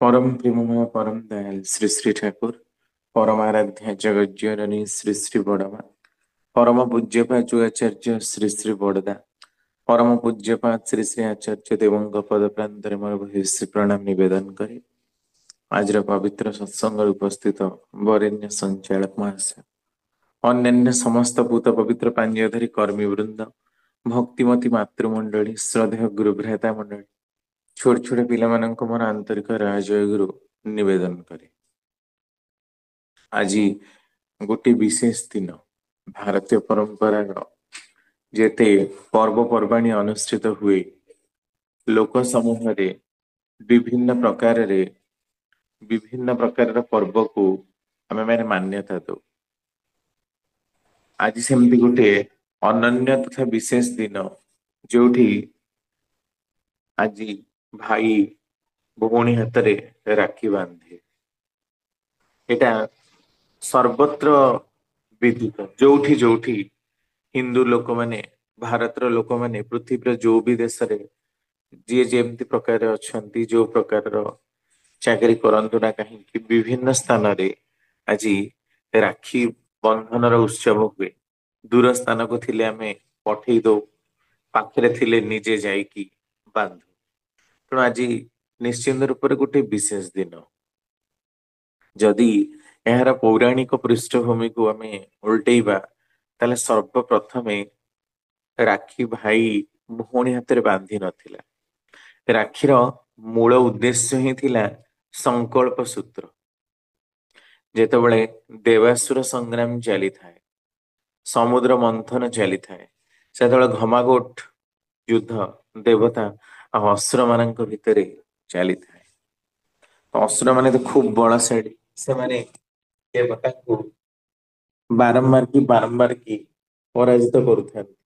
परम प्रेममय परम दयाल श्री श्री ठाकुर परमाराध्या जगत जननी श्री श्री बड़मा परम पूज्यपा जुआचार्य श्री श्री बड़दा परम पूज्यपा श्री श्री आचार्य देवଙ୍କ पद प्रांतरे मोर भूयसी प्रणाम निवेदन करे आज पवित्र सत्संग उपस्थित वरेण्य संचालक महाशय अन्यान्य समस्त भूत पवित्र पांजयधारी कर्मी वृंद भक्तिमती मातृमंडली श्रद्धेय गुरु भ्राता मंडली छोट छोट पिलाମାନଙ୍କୁ ମୋର ଆନ୍ତରିକ ରାଜୟଗୁରୁ ନିବେଦନ କରେ। ଆଜି ଗୋଟିଏ ବିଶେଷ ଦିନ ଭାରତୀୟ ପରମ୍ପରାର ଯେତେ ପର୍ବପର୍ବାଣୀ ଅନୁଷ୍ଠିତ ହୁଏ ଲୋକ ସମୂହରେ ବିଭିନ୍ନ ପ୍ରକାରର ପର୍ବକୁ ଆମେମାନେ ମାନ୍ୟତା ଦଉ। ଆଜି ସେମିତି ଗୋଟିଏ ଅନନ୍ୟ ତଥା ବିଶେଷ ଦିନ ଯୋଉଠି ଆଜି ଭାଇ ଭଉଣୀ ହାତରେ ରାକ୍ଷୀ ବାନ୍ଧେ। ଏଟା ସର୍ବତ୍ର ବିଦିତ ଯୋଉଠି ଯୋଉଠି ହିନ୍ଦୁ ଲୋକମାନେ ଭାରତର ଲୋକମାନେ ପୃଥିବୀର ଯୋଉ ବି ଦେଶରେ ଯିଏ ଯେମିତି ପ୍ରକାରରେ ଅଛନ୍ତି ଯୋଉ ପ୍ରକାରର ଚାକିରି କରନ୍ତୁ ନା କାହିଁକି ବିଭିନ୍ନ ସ୍ଥାନରେ ଆଜି ରାକ୍ଷୀ ବନ୍ଧନର ଉତ୍ସବ ହୁଏ। ଦୂର ସ୍ଥାନକୁ ଥିଲେ ଆମେ ପଠେଇ ଦଉ, ପାଖରେ ଥିଲେ ନିଜେ ଯାଇକି ବାନ୍ଧୁ। ତେଣୁ ଆଜି ନିଶ୍ଚିନ୍ତ ରୂପରେ ଗୋଟେ ବିଶେଷ ଦିନ। ଯଦି ଏହାର ପୌରାଣିକ ପୃଷ୍ଠଭୂମିକୁ ଆମେ ଓଲଟେଇବା ତାହେଲେ ସର୍ବପ୍ରଥମେ ରାକ୍ଷୀ ଭାଇ ଭଉଣୀ ହାତରେ ବାନ୍ଧି ନଥିଲା। ରାକ୍ଷୀର ମୂଳ ଉଦ୍ଦେଶ୍ୟ ହିଁ ଥିଲା ସଂକଳ୍ପ ସୂତ୍ର। ଯେତେବେଳେ ଦେବାସୁର ସଂଗ୍ରାମ ଚାଲିଥାଏ, ସମୁଦ୍ର ମନ୍ଥନ ଚାଲିଥାଏ, ସେତେବେଳେ ଘମାଘୋଟ ଯୁଦ୍ଧ ଦେବତା ଆଉ ଅସୁର ମାନଙ୍କ ଭିତରେ ଚାଲିଥାଏ। ଅସୁର ମାନେ ତ ଖୁବ ବଳଶାଳୀ, ସେମାନେ ଦେବତାଙ୍କୁ ବାରମ୍ବାର କି ପରାଜିତ କରୁଥାନ୍ତି।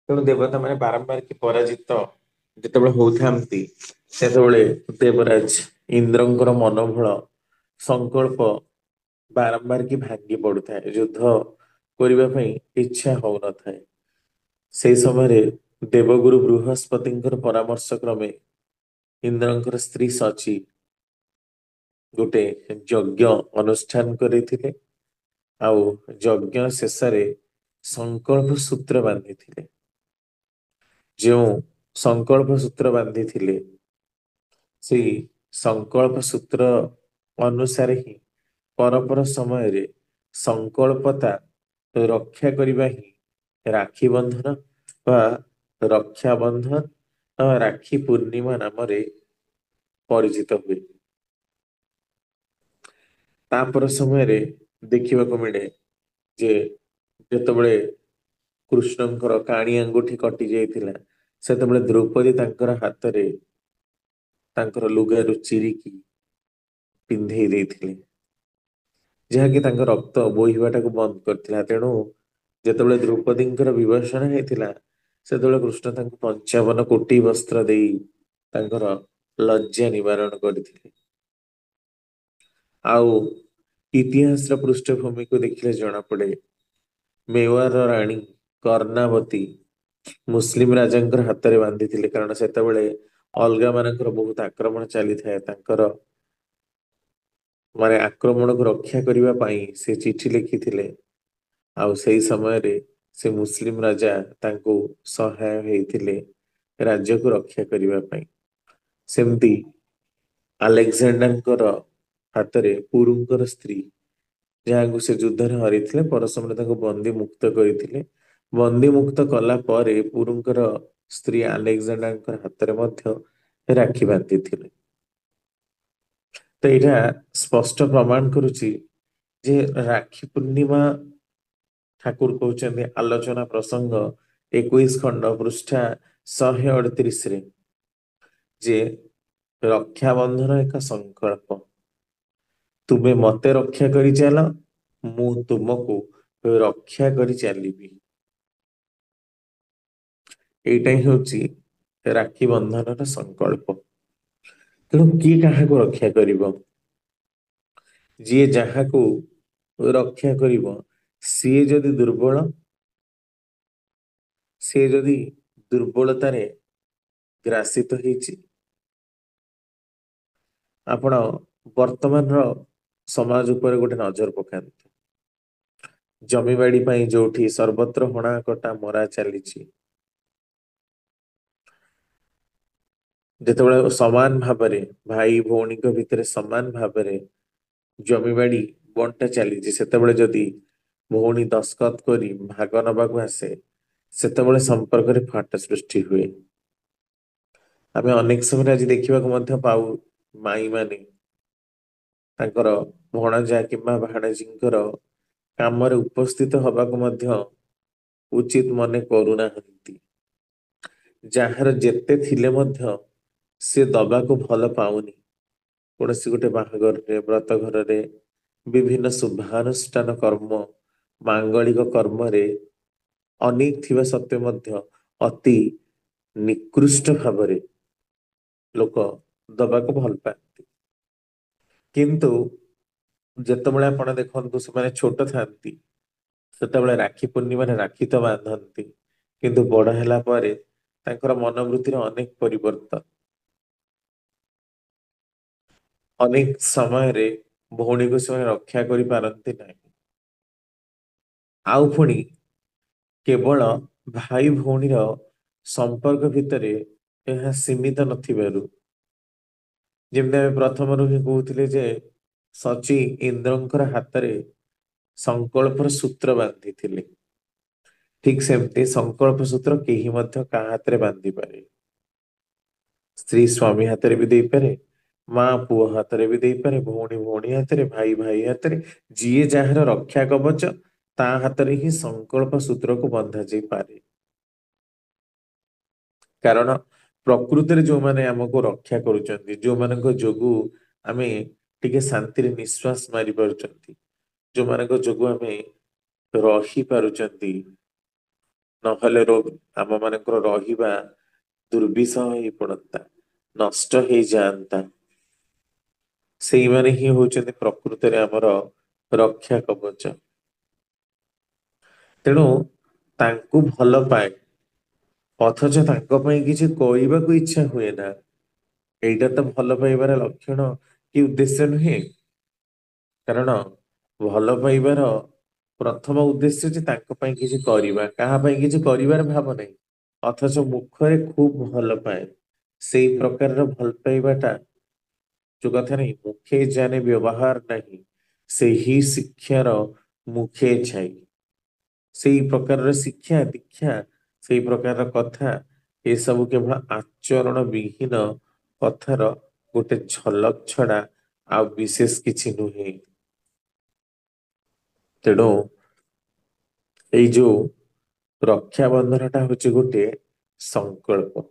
ତେଣୁ ଦେବତା ମାନେ ବାରମ୍ବାର କି ପରାଜିତ ଯେତେବେଳେ ହଉଥାନ୍ତି ସେତେବେଳେ ଦେବରାଜ ଇନ୍ଦ୍ରଙ୍କର ମନୋବଳ ସଂକଳ୍ପ ବାରମ୍ବାର କି ଭାଙ୍ଗି ପଡୁଥାଏ, ଯୁଦ୍ଧ କରିବା ପାଇଁ ଇଚ୍ଛା ହଉନଥାଏ। ସେଇ ସମୟରେ ଦେବଗୁରୁ ବୃହସ୍ପତିଙ୍କର ପରାମର୍ଶ କ୍ରମେ ଇନ୍ଦ୍ରଙ୍କର ସ୍ତ୍ରୀ ସଚୀ ଗୋଟେ ଯଜ୍ଞ ଅନୁଷ୍ଠାନ କରିଥିଲେ ଆଉ ଯଜ୍ଞ ଶେଷରେ ସଂକଳ୍ପ ସୂତ୍ର ବାନ୍ଧିଥିଲେ। ଯେଉଁ ସଂକଳ୍ପ ସୂତ୍ର ବାନ୍ଧିଥିଲେ ସେଇ ସଂକଳ୍ପ ସୂତ୍ର ଅନୁସାରେ ହିଁ ପରପର ସମୟରେ ସଂକଳ୍ପତା ରକ୍ଷା କରିବା ହିଁ ରାକ୍ଷୀ ବନ୍ଧନ ବା ରକ୍ଷାବନ୍ଧନ ବା ରାକ୍ଷୀ ପୂର୍ଣ୍ଣିମା ନାମରେ ପରିଚିତ ହୁଏ। ତାପର ସମୟରେ ଦେଖିବାକୁ ମିଳେ ଯେ ଯେତେବେଳେ କୃଷ୍ଣଙ୍କର କାଣି ଆଙ୍ଗୁଠି କଟି ଯାଇଥିଲା ସେତେବେଳେ ଦ୍ରୌପଦୀ ତାଙ୍କର ହାତରେ ତାଙ୍କର ଲୁଗାରୁ ଚିରିକି ପିନ୍ଧେଇ ଦେଇଥିଲେ, ଯାହାକି ତାଙ୍କ ରକ୍ତ ବୋହିବାଟାକୁ ବନ୍ଦ କରିଥିଲା। ତେଣୁ ଯେତେବେଳେ ଦ୍ରୌପଦୀଙ୍କର ବିଭର୍ଷଣ ହେଇଥିଲା ସେତେବେଳେ କୃଷ୍ଣ ତାଙ୍କୁ 55 କୋଟି ବସ୍ତ୍ର ଦେଇ ତାଙ୍କର ଲଜ୍ଜା ନିବାରଣ କରିଥିଲେ। ଆଉ ଇତିହାସର ପୃଷ୍ଠଭୂମିକୁ ଦେଖିଲେ ଜଣାପଡେ ମେୱାରର ରାଣୀ କର୍ଣ୍ଣାବତୀ ମୁସଲିମ ରାଜାଙ୍କର ହାତରେ ବାନ୍ଧିଥିଲେ, କାରଣ ସେତେବେଳେ ଅଲଗା ମାନଙ୍କର ବହୁତ ଆକ୍ରମଣ ଚାଲିଥାଏ। ତାଙ୍କର ମାନେ ଆକ୍ରମଣକୁ ରକ୍ଷା କରିବା ପାଇଁ ସେ ଚିଠି ଲେଖିଥିଲେ ଆଉ ସେଇ ସମୟରେ ସେ ମୁସଲିମ ରାଜା ତାଙ୍କୁ ସହାୟ ହେଇଥିଲେ ରାଜ୍ୟକୁ ରକ୍ଷା କରିବା ପାଇଁ। ସେମିତି ଆଲେକ୍ଜାଣ୍ଡାରଙ୍କର ହାତରେ ପୁରୁଙ୍କର ସ୍ତ୍ରୀ ଯାହାକୁ ସେ ଯୁଦ୍ଧରେ ହରାଇଥିଲେ ପରଶୁରାମ ତାଙ୍କୁ ବନ୍ଦୀ ମୁକ୍ତ କରିଥିଲେ। ବନ୍ଦୀ ମୁକ୍ତ କଲା ପରେ ପୁରୁଙ୍କର ସ୍ତ୍ରୀ ଆଲେକ୍ଜାଣ୍ଡାରଙ୍କର ହାତରେ ମଧ୍ୟ ରାକ୍ଷୀ ବାନ୍ଧିଥିଲେ। ତ ଏଇଟା ସ୍ପଷ୍ଟ ପ୍ରମାଣ କରୁଛି ଯେ ରାକ୍ଷୀ ପୂର୍ଣ୍ଣିମା ଠାକୁର କହୁଛନ୍ତି ଆଲୋଚନା ପ୍ରସଙ୍ଗ 21 ଖଣ୍ଡ ପୃଷ୍ଠା 138ରେ ଯେ ରକ୍ଷାବନ୍ଧନ ଏକ ସଂକଳ୍ପ। ତୁମେ ମତେ ରକ୍ଷା କରି ଚାଲ, ମୁଁ ତୁମକୁ ରକ୍ଷା କରି ଚାଲିବି। ଏଇଟା ହିଁ ହଉଛି ରାକ୍ଷୀ ବନ୍ଧନର ସଂକଳ୍ପ। ତେଣୁ କିଏ କାହାକୁ ରକ୍ଷା କରିବ? ଯିଏ ଯାହାକୁ ରକ୍ଷା କରିବ ସିଏ ଯଦି ଦୁର୍ବଳ, ସିଏ ଯଦି ଦୁର୍ବଳତାରେ ଗ୍ରାସିତ ହେଇଛି ଆପଣ ବର୍ତ୍ତମାନର ସମାଜ ଉପରେ ଗୋଟେ ନଜର ପକାନ୍ତୁ। ଜମିବାଡି ପାଇଁ ଯୋଉଠି ସର୍ବତ୍ର ହଣା କଟା ମରା ଚାଲିଛି, ଯେତେବେଳେ ସମାନ ଭାବରେ ଭାଇ ଭଉଣୀଙ୍କ ଭିତରେ ସମାନ ଭାବରେ ଜମିବାଡି ବଣ୍ଟା ଚାଲିଛି, ସେତେବେଳେ ଯଦି ଭଉଣୀ ଦସ୍ତଖତ କରି ଭାଗ ନବାକୁ ଆସେ, ସେତେବେଳେ ସମ୍ପର୍କରେ ଫାଟ ସୃଷ୍ଟି ହୁଏ। ଆମେ ଅନେକ ସମୟରେ ଆଜି ଦେଖିବାକୁ ମଧ୍ୟ ପାଉ, ମାଇ ମାନେ ତାଙ୍କର ଭଣଜା କିମ୍ବା ଭାଣେଜୀଙ୍କର କାମରେ ଉପସ୍ଥିତ ହବାକୁ ମଧ୍ୟ ଉଚିତ ମନେ କରୁନାହାନ୍ତି। ଯାହାର ଯେତେ ଥିଲେ ମଧ୍ୟ ସେ ଦବାକୁ ଭଲ ପାଉନି। କୌଣସି ଗୋଟେ ବାହାଘରରେ, ବ୍ରତ ଘରରେ, ବିଭିନ୍ନ ଶୁଭାନୁଷ୍ଠାନ କର୍ମ, ମାଙ୍ଗଳିକ କର୍ମରେ ଅନେକ ଥିବା ସତ୍ତ୍ୱେ ମଧ୍ୟ ଅତି ନିକୃଷ୍ଟ ଭାବରେ ଲୋକ ଦବାକୁ ଭଲ ପାଆନ୍ତି। କିନ୍ତୁ ଯେତେବେଳେ ଆପଣ ଦେଖନ୍ତୁ ସେମାନେ ଛୋଟ ଥାନ୍ତି, ସେତେବେଳେ ରାକ୍ଷୀ ପୂର୍ଣ୍ଣିମାରେ ରାକ୍ଷୀ ତ ବାନ୍ଧନ୍ତି, କିନ୍ତୁ ବଡ ହେଲା ପରେ ତାଙ୍କର ମନୋବୃତ୍ତିର ଅନେକ ପରିବର୍ତ୍ତନ। ଅନେକ ସମୟରେ ଭଉଣୀକୁ ସେମାନେ ରକ୍ଷା କରିପାରନ୍ତି ନାହିଁ। ଆଉ ପୁଣି କେବଳ ଭାଇ ଭଉଣୀର ସମ୍ପର୍କ ଭିତରେ ଏହା ସୀମିତ ନଥିବାରୁ, ଯେମିତି ଆମେ ପ୍ରଥମରୁ ହିଁ କହୁଥିଲେ ଯେ ସଚୀ ଇନ୍ଦ୍ରଙ୍କର ହାତରେ ସଂକଳ୍ପର ସୂତ୍ର ବାନ୍ଧିଥିଲେ। ଠିକ ସେମିତି ସଂକଳ୍ପ ସୂତ୍ର କେହି ମଧ୍ୟ କାହା ହାତରେ ବାନ୍ଧି ପାରେ। ସ୍ତ୍ରୀ ସ୍ୱାମୀ ହାତରେ ବି ଦେଇପାରେ, ମା ପୁଅ ହାତରେ ବି ଦେଇପାରେ, ଭଉଣୀ ଭଉଣୀ ହାତରେ, ଭାଇ ଭାଇ ହାତରେ, ଯିଏ ଯାହାର ରକ୍ଷା କବଚ ତା ହାତରେ ହିଁ ସଂକଳ୍ପ ସୂତ୍ରକୁ ବନ୍ଧା ଯାଇପାରେ। କାରଣ ପ୍ରକୃତରେ ଯୋଉମାନେ ଆମକୁ ରକ୍ଷା କରୁଛନ୍ତି, ଯୋଉମାନଙ୍କ ଯୋଗୁ ଆମେ ଟିକେ ଶାନ୍ତିରେ ନିଶ୍ୱାସ ମାରି ପାରୁଛନ୍ତି, ଯୋଉମାନଙ୍କ ଯୋଗୁ ଆମେ ରହି ପାରୁଛନ୍ତି, ନହେଲେ ଆମ ମାନଙ୍କର ରହିବା ଦୁର୍ବିସହ ହେଇ ପଡନ୍ତା, ନଷ୍ଟ ହେଇଯାଆନ୍ତା। ସେଇମାନେ ହିଁ ହଉଛନ୍ତି ପ୍ରକୃତରେ ଆମର ରକ୍ଷା କବଚ। ତେଣୁ ତାଙ୍କୁ ଭଲ ପାଏ, ଅଥଚ ତାଙ୍କ ପାଇଁ କିଛି କରିବାକୁ ଇଚ୍ଛା ହୁଏ ନା। ଏଇଟା ତ ଭଲ ପାଇବାର ଲକ୍ଷଣ କି ଉଦ୍ଦେଶ୍ୟ ନୁହେଁ। କାରଣ ଭଲ ପାଇବାର ପ୍ରଥମ ଉଦ୍ଦେଶ୍ୟ ଯେ ତାଙ୍କ ପାଇଁ କିଛି କରିବା, କାହା ପାଇଁ କିଛି କରିବାର ଭାବ ନାହିଁ। ଅଥଚ ମୁଖରେ ଖୁବ ଭଲ ପାଏ। ସେଇ ପ୍ରକାରର ଭଲ ପାଇବାଟା, ଯୋଉ କଥା ନାହିଁ ମୁଖେ ଜାନେ ବ୍ୟବହାର ନାହିଁ, ସେହି ଶିକ୍ଷାର ମୁଖେ ଛାଇ। ସେଇ ପ୍ରକାରର ଶିକ୍ଷା ଦୀକ୍ଷା, ସେଇ ପ୍ରକାରର କଥା, ଏସବୁ କେବଳ ଆଚରଣ ବିହୀନ କଥାର ଗୋଟେ ଝଲକ ଛଡା ଆଉ ବିଶେଷ କିଛି ନୁହେଁ। ତେଣୁ ଏଇ ଯୋଉ ରକ୍ଷାବନ୍ଧନ ଟା ହଉଛି ଗୋଟେ ସଂକଳ୍ପ।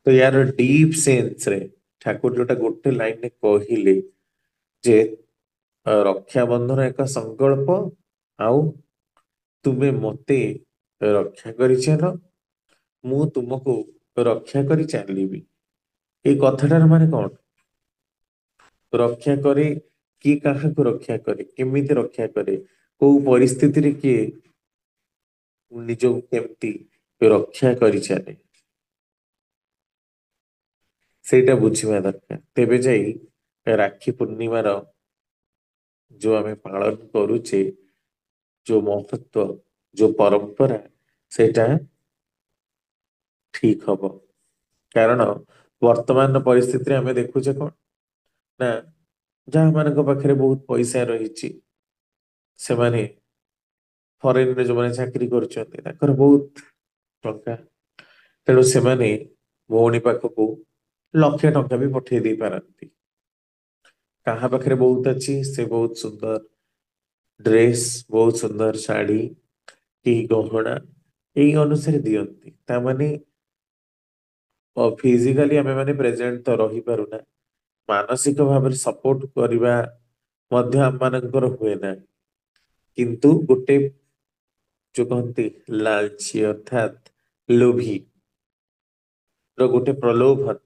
ତ ୟାର ଡିପ୍ ସେନ୍ସରେ ଠାକୁର ଯୋଉଟା ଗୋଟେ ଲାଇନରେ କହିଲେ ଯେ ରକ୍ଷାବନ୍ଧନ ଏକ ସଂକଳ୍ପ, ଆଉ ତୁମେ ମତେ ରକ୍ଷା କରିଚାଲ, ମୁଁ ତୁମକୁ ରକ୍ଷା କରି ଚାଲିବି। ଏଇ କଥାଟାର ମାନେ କଣ? ରକ୍ଷା କରେ, କିଏ କାହାକୁ ରକ୍ଷା କରେ, କେମିତି ରକ୍ଷା କରେ, କୋଉ ପରିସ୍ଥିତିରେ କିଏ ନିଜକୁ କେମିତି ରକ୍ଷା କରିଚାଲେ, ସେଇଟା ବୁଝିବା ଦରକାର। ତେବେ ଯାଇ ରାକ୍ଷୀ ପୂର୍ଣ୍ଣିମାର ଯୋଉ ଆମେ ପାଳନ କରୁଛେ, ଯୋଉ ମହତ୍ଵ, ଯୋଉ ପରମ୍ପରା, ସେଇଟା ଠିକ ହବ। କାରଣ ବର୍ତ୍ତମାନର ପରିସ୍ଥିତିରେ ଆମେ ଦେଖୁଛେ କଣ ନା, ଯାହା ମାନଙ୍କ ପାଖରେ ବହୁତ ପଇସା ରହିଛି, ସେମାନେ ଫରେନରେ ଯୋଉମାନେ ଚାକିରି କରୁଛନ୍ତି, ତାଙ୍କର ବହୁତ ଟଙ୍କା, ତେଣୁ ସେମାନେ ଭଉଣୀ ପାଖକୁ ଲକ୍ଷେ ଟଙ୍କା ବି ପଠେଇ ଦେଇ ପାରନ୍ତି। କାହା ପାଖରେ ବହୁତ ଅଛି, ସେ ବହୁତ ସୁନ୍ଦର ଡ୍ରେସ, ବହୁତ ସୁନ୍ଦର ଶାଢୀ, କି ଗହଣା ଏଇ ଅନୁସାରେ ଦିଅନ୍ତି। ତାମାନେ ଫିଜିକାଲି ଆମେ ମାନେ ପ୍ରେଜେଣ୍ଟ ତ ରହିପାରୁନା, ମାନସିକ ଭାବରେ ସପୋର୍ଟ କରିବା ମଧ୍ୟ ଆମ ମାନଙ୍କର ହୁଏ ନା। କିନ୍ତୁ ଗୋଟେ ଯୋଉ କହନ୍ତି ଲାଲଚି ଅର୍ଥାତ ଲୋଭୀ ର ଗୋଟେ ପ୍ରଲୋଭନ,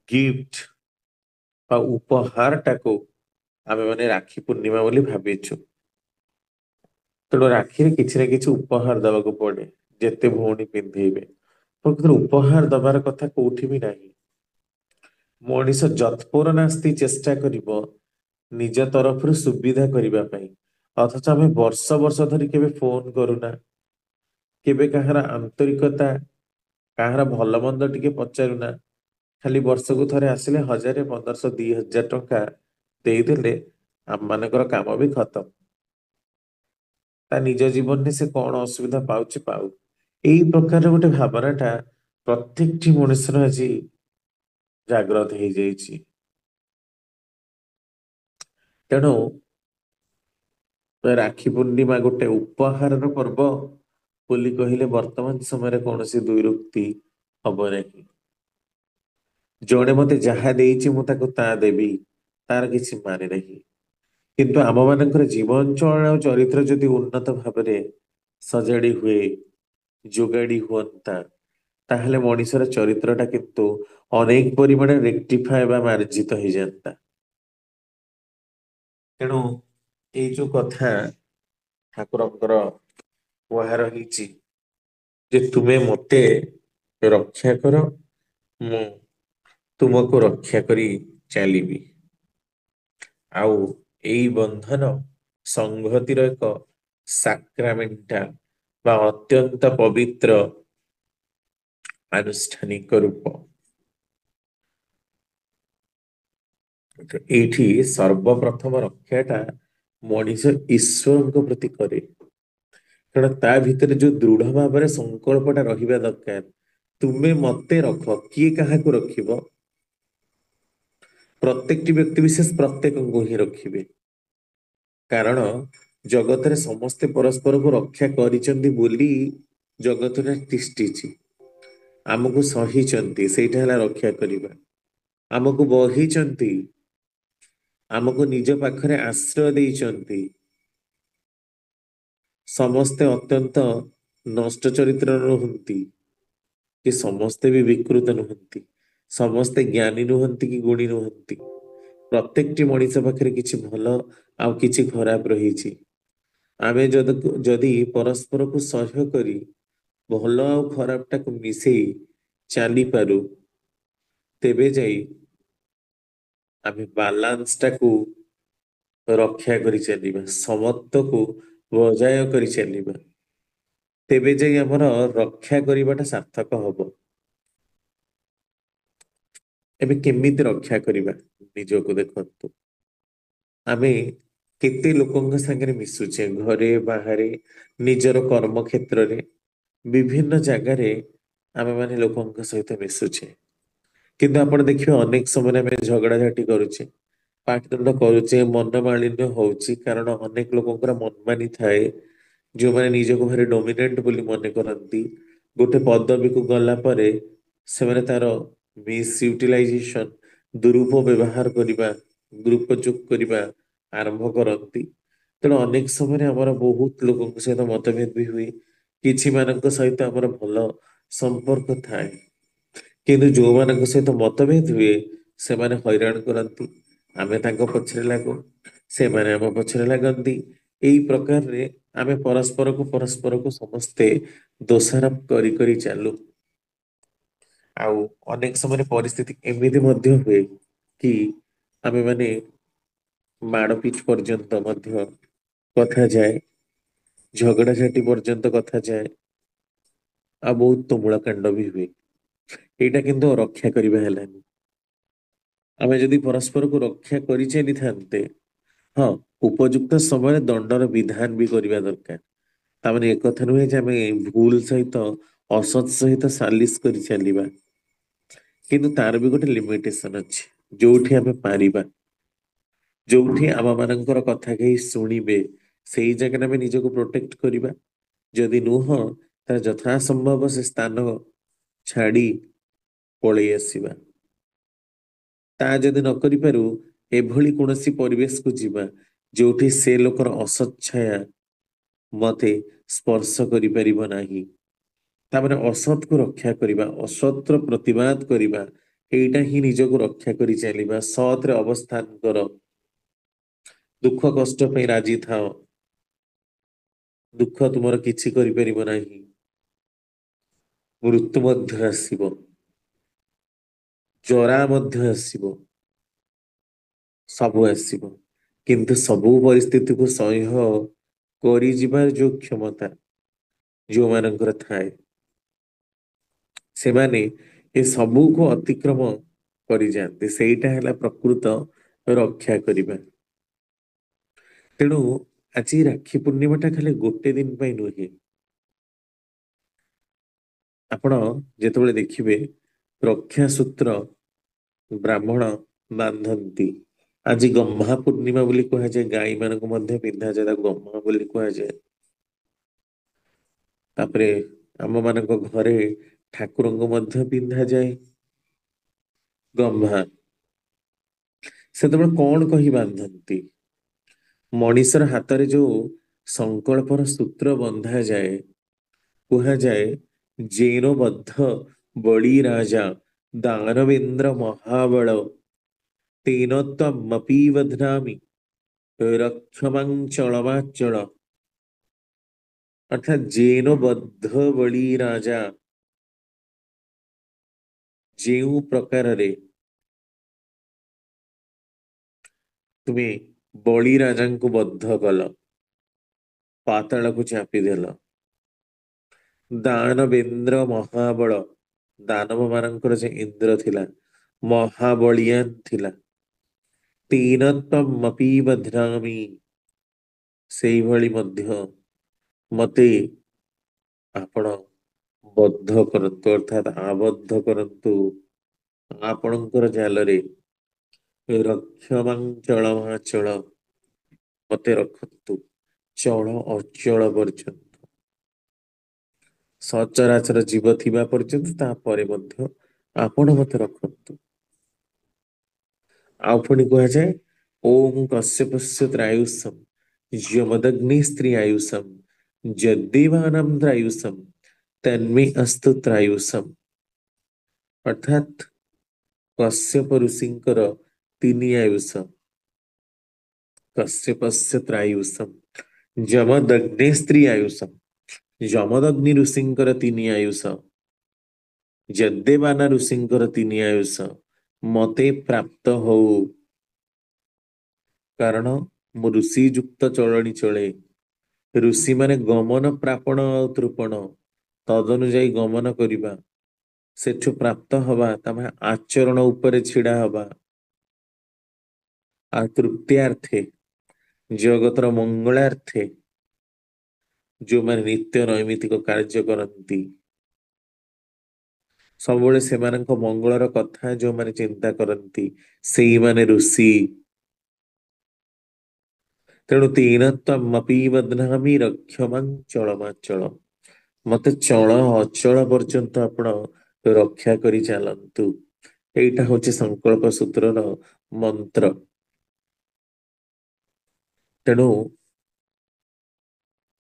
ଗିଫ୍ଟ ବା ଉପହାର ଟାକୁ ଆମେ ମାନେ ରାକ୍ଷୀ ପୂର୍ଣ୍ଣିମା ବୋଲି ଭାବିଛୁ। ତେଣୁ ରାକ୍ଷୀରେ କିଛି ନା କିଛି ଉପହାର ଦବାକୁ ପଡେ, ଯେତେ ଭଉଣୀ ପିନ୍ଧେଇବେ। ପ୍ରକୃତରେ ଉପହାର ଦବାର କଥା କୋଉଠି ବି ନାହିଁ। ମଣିଷ ଯତ୍ପର ନାସ୍ତି ଚେଷ୍ଟା କରିବ ନିଜ ତରଫରୁ ସୁବିଧା କରିବା ପାଇଁ, ଅଥଚ ଆମେ ବର୍ଷ ବର୍ଷ ଧରି କେବେ ଫୋନ କରୁନା, କେବେ କାହାର ଆନ୍ତରିକତା, କାହାର ଭଲ ମନ୍ଦ ଟିକେ ପଚାରୁନା। ଖାଲି ବର୍ଷକୁ ଥରେ ଆସିଲେ 1000, 1500, 2000 ଟଙ୍କା ଦେଇଦେଲେ ଆମମାନଙ୍କର କାମ ବି ଖତମ। ତା ନିଜ ଜୀବନରେ ସେ କଣ ଅସୁବିଧା ପାଉଛି ପାଉ। ଏଇ ପ୍ରକାର ଗୋଟେ ଭାବନାଟା ପ୍ରତ୍ୟେକଟି ମଣିଷର ଆଜି ଜାଗ୍ରତ ହେଇଯାଇଛି। ତେଣୁ ରାକ୍ଷୀ ପୂର୍ଣ୍ଣିମା ଗୋଟେ ଉପହାରର ପର୍ବ ବୋଲି କହିଲେ ବର୍ତ୍ତମାନ ସମୟରେ କୌଣସି ଦ୍ୱିରୁକ୍ତି ହବ ନାହିଁ। ଜଣେ ମତେ ଯାହା ଦେଇଛି ମୁଁ ତାକୁ ତା ଦେବି, ତାର କିଛି ମାନେ ନାହିଁ। କିନ୍ତୁ ଆମ ମାନଙ୍କର ଜୀବନ ଚଳନ ଆଉ ଚରିତ୍ର ଯଦି ଉନ୍ନତ ଭାବରେ ସଜାଡି ହୁଏ, ଯୋଗାଡି ହୁଅନ୍ତା, ତାହେଲେ ମଣିଷର ଚରିତ୍ରଟା କିନ୍ତୁ ଅନେକ ପରିମାଣରେ ରେକ୍ଟିଫାଏ ବା ମାର୍ଜିତ ହେଇଯାନ୍ତା। ତେଣୁ ଏଇ ଯୋଉ କଥା ଠାକୁରଙ୍କର କୁହା ରହିଛି ଯେ ତୁମେ ମତେ ରକ୍ଷା କର, ମୁଁ ତୁମକୁ ରକ୍ଷା କରି ଚାଲିବି। ଆଉ ଏଇ ବନ୍ଧନ ସଂହତିର ଏକ ସାକ୍ରାମେଣ୍ଟାଲ ବା ଅତ୍ୟନ୍ତ ପବିତ୍ର ଆନୁଷ୍ଠାନିକ ରୂପ। ଏଇଠି ସର୍ବପ୍ରଥମ ରକ୍ଷାଟା ମଣିଷ ଈଶ୍ୱରଙ୍କ ପ୍ରତି କରେ, କାରଣ ତା ଭିତରେ ଯୋଉ ଦୃଢ ଭାବରେ ସଂକଳ୍ପଟା ରହିବା ଦରକାର, ତୁମେ ମତେ ରଖ। କିଏ କାହାକୁ ରଖିବ? ପ୍ରତ୍ୟେକଟି ବ୍ୟକ୍ତି ବିଶେଷ ପ୍ରତ୍ୟେକଙ୍କୁ ହିଁ ରଖିବେ, କାରଣ ଜଗତରେ ସମସ୍ତେ ପରସ୍ପରକୁ ରକ୍ଷା କରିଛନ୍ତି ବୋଲି ଜଗତଟା ତିଷ୍ଠିଛି। ଆମକୁ ସହିଛନ୍ତି, ସେଇଟା ହେଲା ରକ୍ଷା କରିବା। ଆମକୁ ବହିଛନ୍ତି, ଆମକୁ ନିଜ ପାଖରେ ଆଶ୍ରୟ ଦେଇଛନ୍ତି। ସମସ୍ତେ ଅତ୍ୟନ୍ତ ନଷ୍ଟ ଚରିତ୍ରର ନୁହନ୍ତି, କି ସମସ୍ତେ ବି ବିକୃତ ନୁହନ୍ତି, ସମସ୍ତେ ଜ୍ଞାନୀ ନୁହନ୍ତି କି ଗୁଣୀ ନୁହନ୍ତି। ପ୍ରତ୍ୟେକଟି ମଣିଷ ପାଖରେ କିଛି ଭଲ ଆଉ କିଛି ଖରାପ ରହିଛି। ଆମେ ଯଦି ପରସ୍ପରକୁ ସହ୍ୟ କରି ଭଲ ଆଉ ଖରାପଟାକୁ ମିଶେଇ ଚାଲିପାରୁ, ତେବେ ଯାଇ ଆମେ ବାଲାନ୍ସଟାକୁ ରକ୍ଷା କରି ଚାଲିବା, ସମତ୍ୱକୁ ବଜାୟ କରି ଚାଲିବା, ତେବେ ଯାଇ ଆମର ରକ୍ଷା କରିବାଟା ସାର୍ଥକ ହବ। ଏବେ କେମିତି ରକ୍ଷା କରିବା ନିଜକୁ ଦେଖନ୍ତୁ। ଆମେ କେତେ ଲୋକଙ୍କ ସାଙ୍ଗରେ ମିଶୁଛେ, ଘରେ ବାହାରେ, ନିଜର କର୍ମ କ୍ଷେତ୍ରରେ, ବିଭିନ୍ନ ଜାଗାରେ ଆମେ ମାନେ ଲୋକଙ୍କ ସହିତ ମିଶୁଛେ। କିନ୍ତୁ ଆପଣ ଦେଖିବେ ଅନେକ ସମୟରେ ଆମେ ଝଗଡା ଝାଟି କରୁଛେ, ପାଟିତୁଣ୍ଡ କରୁଛେ, ମନମାଳିନ୍ୟ ହଉଛି, କାରଣ ଅନେକ ଲୋକଙ୍କର ମନମାନି ଥାଏ, ଯୋଉମାନେ ନିଜକୁ ଭାରି ଡୋମିନେଣ୍ଟ ବୋଲି ମନେ କରନ୍ତି। ଗୋଟେ ପଦବୀକୁ ଗଲା ପରେ ସେମାନେ ତାର ମିସ୍ ୟୁଟିଲାଇଜେସନ, ଦୁରୁପବ୍ୟବହାର କରିବା, ଦୁରୁପଯୋଗ କରିବା ଆରମ୍ଭ କରନ୍ତି। ତେଣୁ ଅନେକ ସମୟରେ ଆମର ବହୁତ ଲୋକଙ୍କ ସହିତ ମତଭେଦ ବି ହୁଏ। କିଛି ମାନଙ୍କ ସହିତ ଆମର ଭଲ ସମ୍ପର୍କ ଥାଏ, କିନ୍ତୁ ଯୋଉମାନଙ୍କ ସହିତ ମତଭେଦ ହୁଏ ସେମାନେ ହଇରାଣ କରନ୍ତି। ଆମେ ତାଙ୍କ ପଛରେ ଲାଗୁ, ସେମାନେ ଆମ ପଛରେ ଲାଗନ୍ତି। ଏଇ ପ୍ରକାରରେ ଆମେ ପରସ୍ପରକୁ ସମସ୍ତେ ଦୋଷାରୋପ କରି କରି ଚାଲୁ। ଆଉ ଅନେକ ସମୟରେ ପରିସ୍ଥିତି ଏମିତି ମଧ୍ୟ ହୁଏ କି ଆମେ ମାନେ ମାଡ ପିଚ ପର୍ଯ୍ୟନ୍ତ ମଧ୍ୟ କଥା ଯାଏ, ଝଗଡାଝାଟି ପର୍ଯ୍ୟନ୍ତ କଥା ଯାଏ, ଆଉ ବହୁତ ତୁମୁଳ କାଣ୍ଡ ବି ହୁଏ। ଏଇଟା କିନ୍ତୁ ରକ୍ଷା କରିବା ହେଲାନି। ଆମେ ଯଦି ପରସ୍ପରକୁ ରକ୍ଷା କରି ଚାଲିଥାନ୍ତେ, ହଁ, ଉପଯୁକ୍ତ ସମୟରେ ଦଣ୍ଡର ବିଧାନ ବି କରିବା ଦରକାର। ତାମାନେ ଏକଥା ନୁହେଁ ଯେ ଆମେ ଭୁଲ ସହିତ ଅସତ୍ ସହିତ ସାଲିସ କରି ଚାଲିବା, କିନ୍ତୁ ତାର ବି ଗୋଟେ ଲିମିଟେସନ ଅଛି। ଯୋଉଠି ଆମେ ପାରିବା, ଯୋଉଠି ଆମ ମାନଙ୍କର କଥା କେହି ଶୁଣିବେ, ସେଇ ଜାଗାରେ ଆମେ ନିଜକୁ ପ୍ରୋଟେକ୍ଟ କରିବା। ଯଦି ନୁହଁ, ତାହେଲେ ଯଥା ସମ୍ଭବ ସେ ସ୍ଥାନ ଛାଡି ପଳେଇ ଆସିବା। ତା ଯଦି ନ କରିପାରୁ, ଏଭଳି କୌଣସି ପରିବେଶକୁ ଯିବା ଯୋଉଠି ସେ ଲୋକର ଅସତ୍ ଛାୟା ମତେ ସ୍ପର୍ଶ କରିପାରିବ ନାହିଁ। ତାମାନେ ଅସତକୁ ରକ୍ଷା କରିବା, ଅସତର ପ୍ରତିବାଦ କରିବା, ଏଇଟା ହିଁ ନିଜକୁ ରକ୍ଷା କରି ଚାଲିବା। ସତରେ ଅବସ୍ଥାନ କର, ଦୁଃଖ କଷ୍ଟ ପାଇଁ ରାଜି ଥାଅ, ଦୁଃଖ ତୁମର କିଛି କରିପାରିବ ନାହିଁ, ମୃତ୍ୟୁ ମଧ୍ୟ ଆସିବ। ଜରା ମଧ୍ୟ ଆସିବ, ସବୁ ଆସିବ, କିନ୍ତୁ ସବୁ ପରିସ୍ଥିତିକୁ ସହ୍ୟ କରିଯିବାର ଯୋଉ କ୍ଷମତା ଯୋଉମାନଙ୍କର ଥାଏ, ସେମାନେ ଏ ସବୁକୁ ଅତିକ୍ରମ କରିଯାଆନ୍ତି। ସେଇଟା ହେଲା ପ୍ରକୃତ ରକ୍ଷା କରିବା। ତେଣୁ ଆଜି ରାକ୍ଷୀ ପୂର୍ଣ୍ଣିମାଟା ଖାଲି ଗୋଟେ ଦିନ ପାଇଁ ନୁହେଁ। ଆପଣ ଯେତେବେଳେ ଦେଖିବେ ରକ୍ଷା ସୂତ୍ର ବ୍ରାହ୍ମଣ ବାନ୍ଧନ୍ତି। ଆଜି ଗହ୍ମା ପୂର୍ଣ୍ଣିମା ବୋଲି କୁହାଯାଏ, ଗାଈ ମାନଙ୍କୁ ମଧ୍ୟ ପିନ୍ଧାଯାଏ, ତାକୁ ଗହ୍ମା ବୋଲି କୁହାଯାଏ। ତାପରେ ଆମ ମାନଙ୍କ ଘରେ ଠାକୁରଙ୍କୁ ମଧ୍ୟ ପିନ୍ଧାଯାଏ ଗହ୍ମା। ସେତେବେଳେ କଣ କହି ବାନ୍ଧନ୍ତି? ମଣିଷର ହାତରେ ଯୋଉ ସଂକଳ୍ପର ସୂତ୍ର ବନ୍ଧାଯାଏ, କୁହାଯାଏ ଜେନ ବଦ୍ଧ ବଳି ରାଜା ଦାନବେନ୍ଦ୍ର ମହାବଳ ତେନ ତ୍ୱମପି ବଧ୍ନାମି ରକ୍ଷମାଞ୍ଚଳମାଚଳ। ଅର୍ଥାତ୍ ଜେନ ବଦ୍ଧ ବଳି ରାଜା, ଯେଉଁ ପ୍ରକାରରେ ତୁମେ ବଳି ରାଜାଙ୍କୁ ବଦ୍ଧ କଲ, ପାତାଳକୁ ଚାପିଦେଲ, ଦାନବେନ୍ଦ୍ର ମହାବଳ, ଦାନବ ମାନଙ୍କର ଯେ ଇନ୍ଦ୍ର ଥିଲା, ମହାବଳିଆନ ଥିଲା, ତେନ ତ୍ୱମପି ବଧ୍ନାମି, ସେଇଭଳି ମଧ୍ୟ ମତେ ଆପଣ ବଦ୍ଧ କରନ୍ତୁ, ଅର୍ଥାତ୍ ଆବଦ୍ଧ କରନ୍ତୁ ଆପଣଙ୍କର ଜାଲରେ। ରକ୍ଷମାଞ୍ଚଳମାଚଳ, ମତେ ରଖନ୍ତୁ ଚଳ ଅଚଳ ପର୍ଯ୍ୟନ୍ତ, ସଚରାଚର ଜୀବ ଥିବା ପର୍ଯ୍ୟନ୍ତ, ତାପରେ ମଧ୍ୟ ଆପଣ ମତେ ରଖନ୍ତୁ। ଆଉ ପୁଣି କୁହାଯାଏ ଓಂ କଶ୍ୟପସ୍ୟ ତ୍ରାୟୁଷମ୍ ଯମଦଗ୍ନି ସ୍ତ୍ରୀ ଆୟୁଷମ୍ ଯଦ୍ଦେବାନାଂ ତ୍ରାୟୁଷମ୍ ତନ୍ମେ ଅସ୍ତୁ ତ୍ରାୟୁଷମ୍। ଅର୍ଥାତ୍ କଶ୍ୟପ ଋଷିଙ୍କର 3 ଆୟୁଷ, କଶ୍ୟପସ୍ୟ ତ୍ରାୟୁଷମ୍ ଯମଦଗ୍ନି ସ୍ତ୍ରୀ ଆୟୁଷମ୍, ଯମଦଗ୍ନି ଋଷିଙ୍କର 3 ଆୟୁଷ, ଯଦ୍ଦେବାନା ଋଷିଙ୍କର 3 ଆୟୁଷ ମତେ ପ୍ରାପ୍ତ ହଉ, କାରଣ ମୁଁ ଋଷି ଯୁକ୍ତ ଚଳଣି ଚଳେ। ଋଷି ମାନେ ଗମନ ପ୍ରାପଣ ଆଉ ତୃପଣ, ତଦନୁଯାୟୀ ଗମନ କରିବା, ସେଠୁ ପ୍ରାପ୍ତ ହବା, ତମେ ଆଚରଣ ଉପରେ ଛିଡା ହବା, ଆଉ ତୃତୀୟାର୍ଥେ ଜଗତର ମଙ୍ଗଳାର୍ଥେ ଯୋଉମାନେ ନିତ୍ୟ ନୈମିତିକ କାର୍ଯ୍ୟ କରନ୍ତି, ସବୁବେଳେ ସେମାନଙ୍କ ମଙ୍ଗଳର କଥା ଯୋଉମାନେ ଚିନ୍ତା କରନ୍ତି, ସେଇମାନେ ଋଷି। ତେଣୁ ତେନ ତ୍ୱମପି ବଧ୍ନାମି ରକ୍ଷମାଞ୍ଚଳମାଚଳ, ମତେ ଚଳ ଅଚଳ ପର୍ଯ୍ୟନ୍ତ ଆପଣ ରକ୍ଷା କରି ଚାଲନ୍ତୁ। ଏଇଟା ହଉଛି ସଂକଳ୍ପ ସୂତ୍ରର ମନ୍ତ୍ର। ତେଣୁ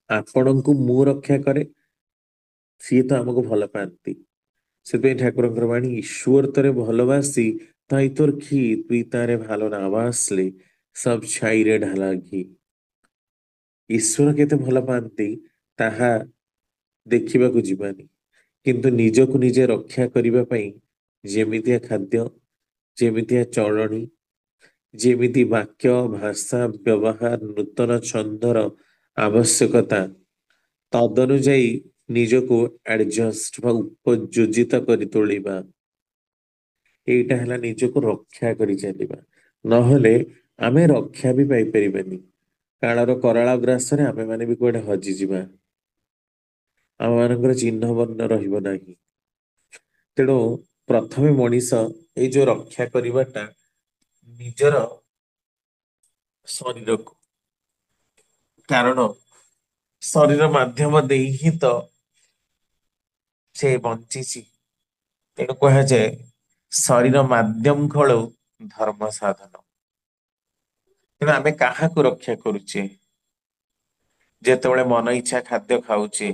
ଆପଣଙ୍କୁ ମୁଁ ରକ୍ଷା କରେ, ସିଏ ତ ଆମକୁ ଭଲ ପାଆନ୍ତି। ସେଥିପାଇଁ ଠାକୁରଙ୍କର ବାଣୀ, ଈଶ୍ୱর তরে ভালোবাসি তাই তোর ঘি তুই তারে ভালো না বাসলে সব ছাইরে ঢালা ঘি। ଈଶ୍ୱର କେତେ ଭଲ ପାଆନ୍ତି ତାହା ଦେଖିବାକୁ ଯିବାନି, କିନ୍ତୁ ନିଜକୁ ନିଜେ ରକ୍ଷା କରିବା ପାଇଁ ଯେମିତିଆ ଖାଦ୍ୟ, ଯେମିତିଆ ଚଳଣି, ଯେମିତି ବାକ୍ୟ ଭାଷା ବ୍ୟବହାର, ନୂତନ ଛନ୍ଦର ଆବଶ୍ୟକତା, ତଦନୁଯାୟୀ ନିଜକୁ ଆଡଜଷ୍ଟ ବା ଉପଯୋଜିତ କରି ତୋଳିବା, ଏଇଟା ହେଲା ନିଜକୁ ରକ୍ଷା କରି ଚାଲିବା। ନହେଲେ ଆମେ ରକ୍ଷା ବି ପାଇପାରିବାନି। କାଳର କରାଳ ଗ୍ରାସରେ ଆମେ ମାନେ ବି କୁଆଡେ ହଜିଯିବା, ଆମ ମାନଙ୍କର ଚିହ୍ନ ବର୍ଣ୍ଣ ରହିବ ନାହିଁ। ତେଣୁ ପ୍ରଥମେ ମଣିଷ ଏଇ ଯୋଉ ରକ୍ଷା କରିବାଟା ନିଜର ଶରୀରକୁ, କାରଣ ଶରୀର ମାଧ୍ୟମ ଦେଇ ହିଁ ତ ସେ ବଞ୍ଚିଛି। ତେଣୁ କୁହାଯାଏ ଶରୀର ମାଧ୍ୟମ ଖଳୁ ଧର୍ମ ସାଧନ। ତେଣୁ ଆମେ କାହାକୁ ରକ୍ଷା କରୁଛେ? ଯେତେବେଳେ ମନ ଇଚ୍ଛା ଖାଦ୍ୟ ଖାଉଛେ,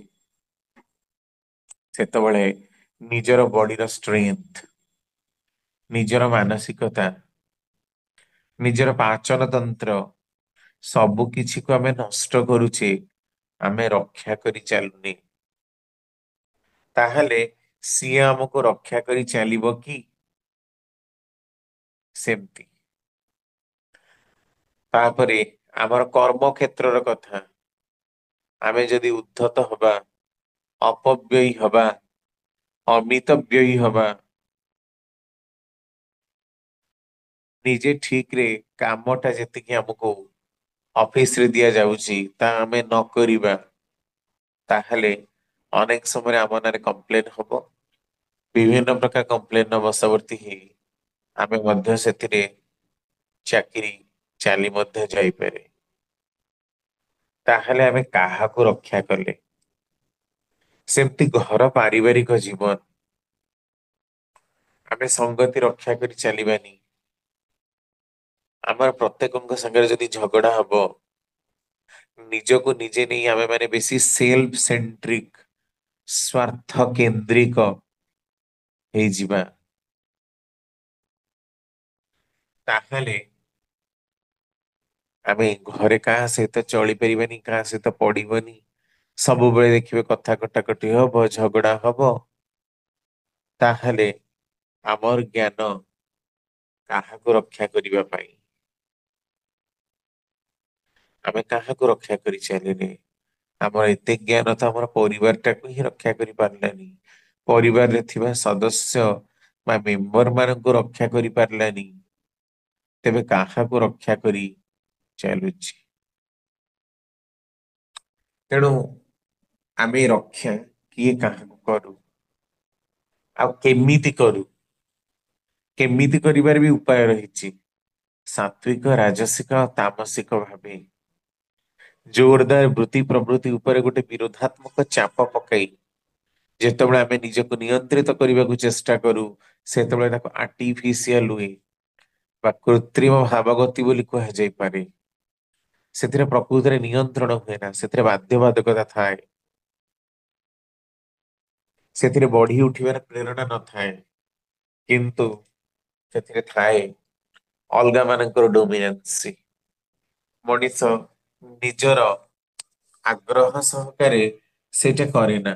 ସେତେବେଳେ ନିଜର ବଡିର ଷ୍ଟ୍ରେଂଥ, ନିଜର ମାନସିକତା, ନିଜର ପାଚନ ତନ୍ତ୍ର, ସବୁ କିଛିକୁ ଆମେ ନଷ୍ଟ କରୁଛେ, ଆମେ ରକ୍ଷା କରି ଚାଲୁନେ। ତାହେଲେ ସିଏ ଆମକୁ ରକ୍ଷା କରି ଚାଲିବ କି? ସେମିତି ତାପରେ ଆମର କର୍ମ କ୍ଷେତ୍ରର କଥା, ଆମେ ଯଦି ଉଦ୍ଧତ ହବା, ଅପବ୍ୟୟୀ ହବା, ଅମିତବ୍ୟୟୀ ହବା, ନିଜେ ଠିକ ରେ କାମଟା ଯେତିକି ଆମକୁ ଅଫିସ ରେ ଦିଆଯାଉଛି ତା ଆମେ ନ କରିବା, ତାହେଲେ ଅନେକ ସମୟରେ ଆମ ନାଁରେ କମ୍ପ୍ଲେନ ହବ। ବିଭିନ୍ନ ପ୍ରକାର କମ୍ପ୍ଲେନ ବଶବର୍ତ୍ତୀ ହେଇ ଆମେ ମଧ୍ୟ ସେଥିରେ ଚାକିରି ଚାଲି ମଧ୍ୟ ଯାଇପାରେ। ତାହେଲେ ଆମେ କାହାକୁ ରକ୍ଷା କଲେ? ସେମିତି ଘର ପାରିବାରିକ ଜୀବନ, ଆମେ ସଙ୍ଗତି ରକ୍ଷା କରି ଚାଲିବାନି। ଆମର ପ୍ରତ୍ୟେକଙ୍କ ସାଙ୍ଗରେ ଯଦି ଝଗଡା ହବ, ନିଜକୁ ନିଜେ ନେଇ ଆମେ ମାନେ ବେଶୀ ସେଲ୍ଫ ସେଣ୍ଟ୍ରିକ, ସ୍ୱାର୍ଥ କେନ୍ଦ୍ରିକ ହେଇଯିବା, ତାହେଲେ ଆମେ ଘରେ କାହା ସହିତ ଚଳିପାରିବାନି, କାହା ସହିତ ପଡିବନି। ସବୁବେଳେ ଦେଖିବେ କଥା କଟାକଟି ହବ, ଝଗଡା ହବ। ତାହେଲେ ଆମର ଜ୍ଞାନ କାହାକୁ ରକ୍ଷା କରିବା ପାଇଁ? ଆମେ କାହାକୁ ରକ୍ଷା କରି ଚାଲିଲେ? ଆମର ଏତେ ଜ୍ଞାନ ତ ଆମର ପରିବାରଟାକୁ ହିଁ ରକ୍ଷା କରି ପାରିଲାନି। ପରିବାରରେ ଥିବା ସଦସ୍ୟ ବା ମେମ୍ବର ମାନଙ୍କୁ ରକ୍ଷା କରି ପାରିଲାନି। ତେବେ କାହାକୁ ରକ୍ଷା କରି ଚାଲୁଛି? ତେଣୁ ଆମେ ରକ୍ଷା କିଏ କାହାକୁ କରୁ ଆଉ କେମିତି କରୁ? କେମିତି କରିବାର ବି ଉପାୟ ରହିଛି, ସାତ୍विକ, ରାଜସିକ, ତାମସିକ ଭାବେ ଜୋରଦାର ବୃତ୍ତି ପ୍ରବୃତ୍ତି ଉପରେ ଗୋଟେ ବିରୋଧାତ୍ମକ ଚାପ ପକାଇ ଯେତେବେଳେ ଆମେ ନିଜକୁ ନିୟନ୍ତ୍ରିତ କରିବାକୁ ଚେଷ୍ଟା କରୁ, ସେତେବେଳେ ତାକୁ ଆର୍ଟିଫିସିଆଲ ହୁଏ ବା କୃତ୍ରିମ ଭାବଗତି ବୋଲି କୁହାଯାଇପାରେ। ସେଥିରେ ପ୍ରକୃତିରେ ନିୟନ୍ତ୍ରଣ ହୁଏ ନା, ସେଥିରେ ବାଧ୍ୟବାଧକତା ଥାଏ, ସେଥିରେ ବଢି ଉଠିବାର ପ୍ରେରଣା ନଥାଏ, କିନ୍ତୁ ସେଥିରେ ଥାଏ ଅଲଗା ମାନଙ୍କର ଡୋମିନାନ୍ସି। ମଣିଷ ନିଜର ଆଗ୍ରହ ସହକାରେ ସେଇଟା କରେ ନା,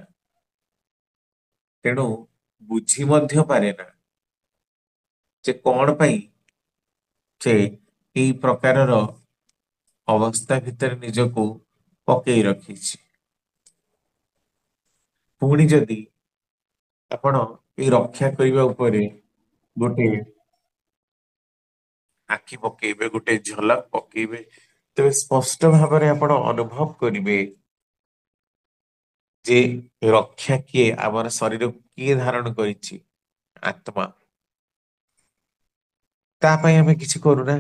ତେଣୁ ବୁଝି ମଧ୍ୟ ପାରେ ନା ଯେ କଣ ପାଇଁ ସେ ଏଇ ପ୍ରକାରର ଅବସ୍ଥା ଭିତରେ ନିଜକୁ ପକେଇ ରଖିଛି। ପୁଣି ଯଦି ଆପଣ ଏଇ ରକ୍ଷା କରିବା ଉପରେ ଗୋଟେ ଆଖି ପକେଇବେ, ଗୋଟେ ଝଲକ ପକେଇବେ, ତେବେ ସ୍ପଷ୍ଟ ଭାବରେ ଆପଣ ଅନୁଭବ କରିବେ ଯେ ରକ୍ଷା କିଏ, ଆମର ଶରୀରକୁ କିଏ ଧାରଣ କରିଛି? ଆତ୍ମା। ତା ପାଇଁ ଆମେ କିଛି କରୁନା,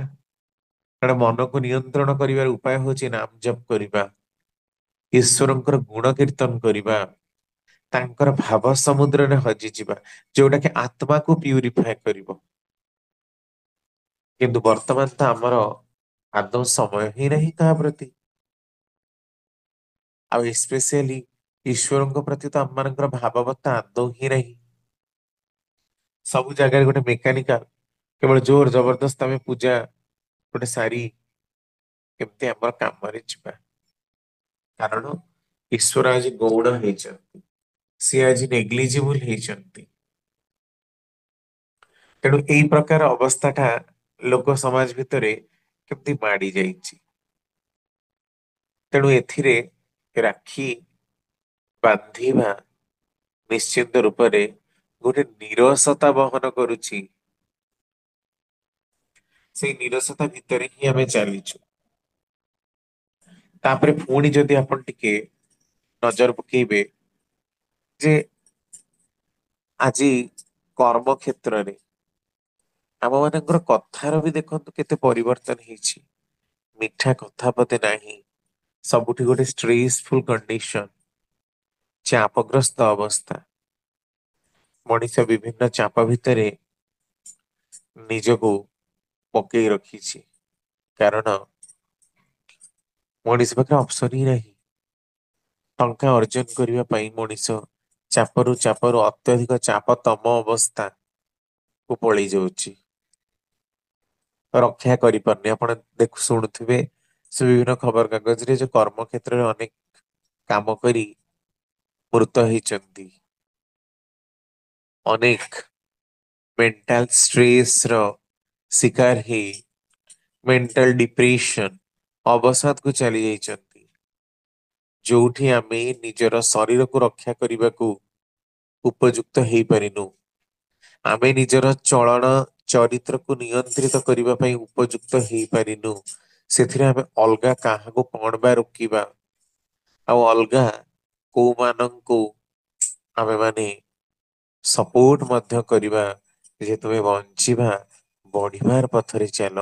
କାରଣ ମନକୁ ନିୟନ୍ତ୍ରଣ କରିବାର ଉପାୟ ହଉଛି ନାମ ଜପ କରିବା, ଈଶ୍ୱରଙ୍କର ଗୁଣ କୀର୍ତ୍ତନ କରିବା, ତାଙ୍କର ଭାବ ସମୁଦ୍ରରେ ହଜିଯିବା, ଯୋଉଟା କି ଆତ୍ମାକୁ ପ୍ୟୁରିଫାଏ କରିବ। କିନ୍ତୁ ବର୍ତ୍ତମାନ ତ ଆମର ଆଦୌ ସମୟ ହିଁ ନାହିଁ କାହା ପ୍ରତି, ଆଉ ଏସ୍ପେସିଆଲି ଈଶ୍ୱରଙ୍କ ପ୍ରତି ତ ଆମମାନଙ୍କର ଭାବବତ୍ତା ଆଦୌ ହିଁ ନାହିଁ। ସବୁ ଜାଗାରେ ଗୋଟେ ମେକାନିକାଲ, କେବଳ ଜୋର ଜବରଦସ୍ତ ଆମେ ପୂଜା ଗୋଟେ ସାରି କେମିତି ଆମର କାମରେ ଯିବା, କାରଣ ଈଶ୍ୱର ଆଜି ଗୌଣ ହେଇଛନ୍ତି, ସିଏ ଆଜି ନେଗ୍ଲିଜିବୁଲ ହେଇଛନ୍ତି। ତେଣୁ ଏଇ ପ୍ରକାର ଅବସ୍ଥା ଟା ଲୋକ ସମାଜ ଭିତରେ କେମିତି ମାଡି ଯାଇଛି। ତେଣୁ ଏଥିରେ ରାକ୍ଷୀ ବାନ୍ଧିବା ନିଶ୍ଚିତ ରୂପରେ ଗୋଟେ ନିରସତା ବହନ କରୁଛି। ସେଇ ନିରସତା ଭିତରେ ହିଁ ଆମେ ଚାଲିଛୁ। ତାପରେ ପୁଣି ଯଦି ଆପଣ ଟିକେ ନଜର ପକେଇବେ ଯେ ଆଜି କର୍ମ କ୍ଷେତ୍ରରେ ଆମ ମାନଙ୍କର କଥାର ବି ଦେଖନ୍ତୁ କେତେ ପରିବର୍ତ୍ତନ ହେଇଛି। ମିଠା କଥା ପଦେ ନାହିଁ, ସବୁଠି ଗୋଟେ ଷ୍ଟ୍ରେସଫୁଲ କଣ୍ଡିସନ, ଚାପଗ୍ରସ୍ତ ଅବସ୍ଥା। ମଣିଷ ବିଭିନ୍ନ ଚାପ ଭିତରେ ନିଜକୁ ପକେଇ ରଖିଛି, କାରଣ ମଣିଷ ପାଖରେ ଅପସନ ହିଁ ନାହିଁ। ଟଙ୍କା ଅର୍ଜନ କରିବା ପାଇଁ ମଣିଷ ଚାପରୁ ଅତ୍ୟଧିକ ଚାପ ତମ ଅବସ୍ଥା କୁ ପଳେଇ ଯାଉଛି, ରକ୍ଷା କରିପାରୁନି। ଆପଣ ଶୁଣୁଥିବେ ସେ ବିଭିନ୍ନ ଖବର କାଗଜରେ ଯୋଉ କର୍ମ କ୍ଷେତ୍ରରେ ଅନେକ କାମ କରି ମୃତ ହେଇଛନ୍ତି, ଅନେକ ମେଣ୍ଟାଲ ଷ୍ଟ୍ରେସ ର शिकार ही मेंटल डिप्रेशन अवसाद को चली जाइछंती, जोठी आमे निजर शरीर को रक्षा करने को उपयुक्त हेई परिनु, आमे निजर चलन चरित्र को नियंत्रित करने ପାଇଁ उपयुक्त हेई परिनु, ସେଥିରେ ଆମେ ଅଲଗା କାହାକୁ କଣ ବା ରୋକିବା ଆଉ ଅଲଗା କୋଉ ମାନଙ୍କୁ ଆମେ ମାନେ ସପୋର୍ଟ ମଧ୍ୟ କରିବା ଯେ ତୁମେ ବଞ୍ଚିବା ବଢିବାର ପଥରେ ଚାଲ,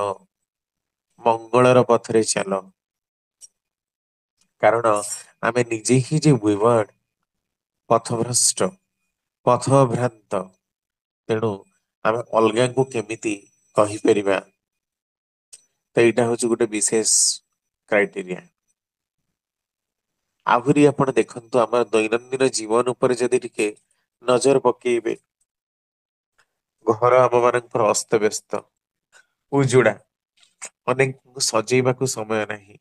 ମଙ୍ଗଳର ପଥରେ ଚାଲ। କାରଣ ଆମେ ନିଜେ ହିଁ ଯେ ୱିୱାର୍ଡ ପଥଭ୍ରଷ୍ଟ ପଥଭ୍ରାନ୍ତ, ତେଣୁ ଆମେ ଅଲଗାଙ୍କୁ କେମିତି କହିପାରିବା, ତ ଏଇଟା ହଉଛି ଗୋଟେ ବିଶେଷ କ୍ରାଇଟେରିଆ। ଆହୁରି ଆପଣ ଦେଖନ୍ତୁ ଆମର ଦୈନନ୍ଦିନ ଜୀବନ ଉପରେ ଯଦି ଟିକେ ନଜର ପକେଇବେ, ଘର ଆମ ମାନଙ୍କର ଅସ୍ତବ୍ୟସ୍ତ ଉଜୁଡା, ଅନେକଙ୍କୁ ସଜେଇବାକୁ ସମୟ ନାହିଁ,